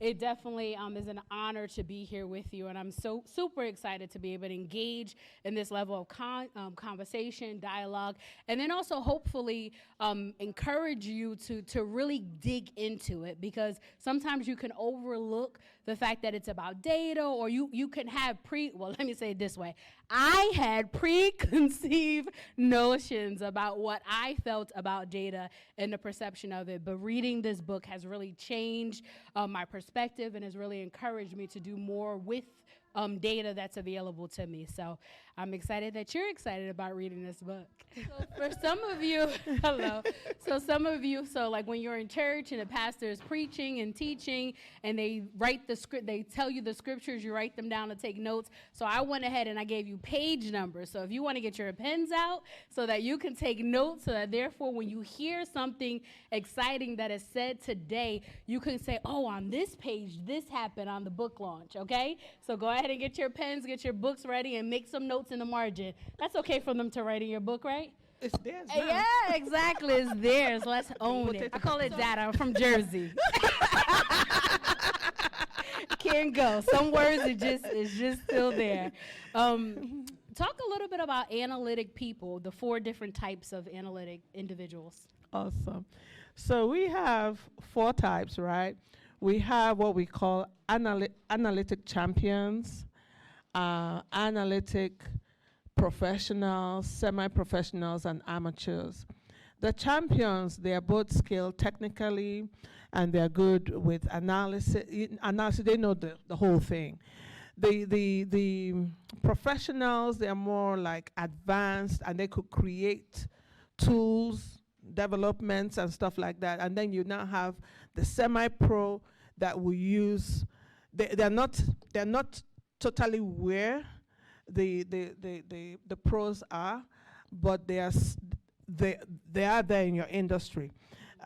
it definitely is an honor to be here with you, and I'm so super excited to be able to engage in this level of conversation, dialogue, and then also hopefully encourage you to really dig into it, because sometimes you can overlook the fact that it's about data, or you can have let me say it this way. I had preconceived notions about what I felt about data and the perception of it, but reading this book has really changed my perspective and has really encouraged me to do more with data that's available to me. So I'm excited that you're excited about reading this book. So for some of you, hello. So some of you, like when you're in church and the pastor is preaching and teaching and they write the script, they tell you the scriptures, you write them down to take notes. So I went ahead and I gave you page numbers. So if you want to get your pens out so that you can take notes, so that therefore when you hear something exciting that is said today, you can say, oh, on this page, this happened on the book launch, okay? So go ahead and get your pens, get your books ready, and make some notes in the margin. That's okay for them to write in your book, right? It's theirs now. Yeah, exactly. It's theirs. Let's own it. I call it data. I'm from Jersey. Can't go. Some words it's just still there. Talk a little bit about analytic people, the 4 different types of analytic individuals. Awesome. So we have 4 types, right? We have what we call analytic champions, analytic professionals, semi-professionals, and amateurs. The champions, they are both skilled technically, and they're good with analysis. They know the whole thing. The professionals, they're more like advanced, and they could create tools, developments, and stuff like that. And then you now have the semi-pro that will use. They're not totally where the pros are, but they are there in your industry.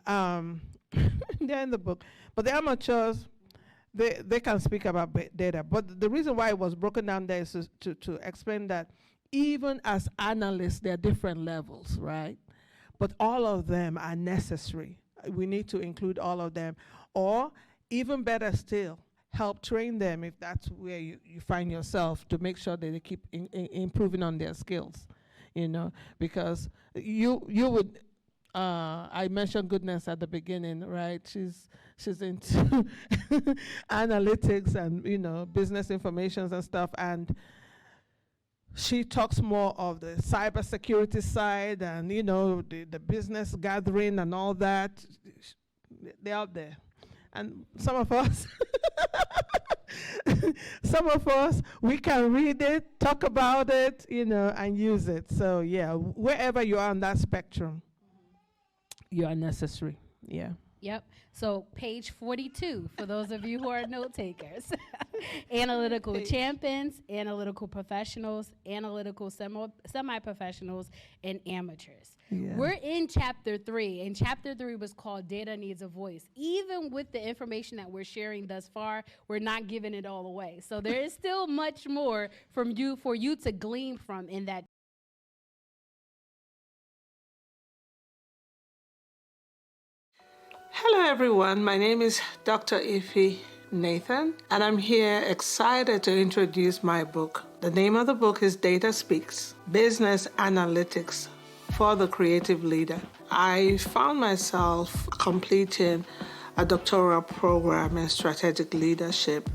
They're in the book. But the amateurs, they can speak about data. But the reason why it was broken down there is to explain that even as analysts, there are different levels, right? But all of them are necessary. We need to include all of them. Or even better still, help train them if that's where you find yourself, to make sure that they keep improving on their skills, because you would, I mentioned Goodness at the beginning, right? She's into analytics and, business information and stuff, and she talks more of the cybersecurity side and, the business gathering and all that. They're out there. And some of us, we can read it, talk about it, and use it. So yeah, wherever you are on that spectrum, you are necessary. Yeah. Yep. So page 42, for those of you who are note takers. Analytical champions, analytical professionals, analytical semi-professionals, and amateurs. Yeah. We're in chapter 3, and chapter 3 was called Data Needs a Voice. Even with the information that we're sharing thus far, we're not giving it all away. So there is still much more for you to glean from in that. Hello everyone, my name is Dr. Ify Nathan, and I'm here excited to introduce my book. The name of the book is Data Speaks, Business Analytics for the Creative Leader. I found myself completing a doctoral program in strategic leadership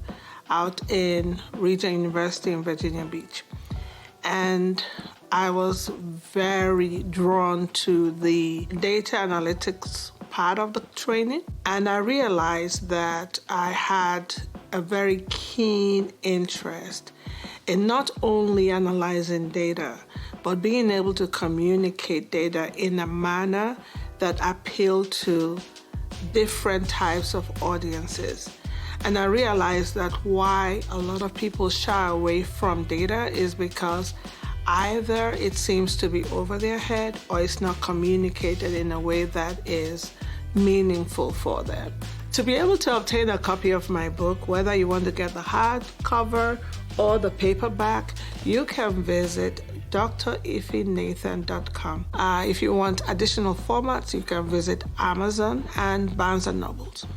out in Regent University in Virginia Beach. And I was very drawn to the data analytics part of the training, and I realized that I had a very keen interest in not only analyzing data, but being able to communicate data in a manner that appealed to different types of audiences. And I realized that why a lot of people shy away from data is because either it seems to be over their head or it's not communicated in a way that is meaningful for them. To be able to obtain a copy of my book, whether you want to get the hardcover or the paperback, you can visit drifynathan.com. If you want additional formats, you can visit Amazon and Barnes & Nobles.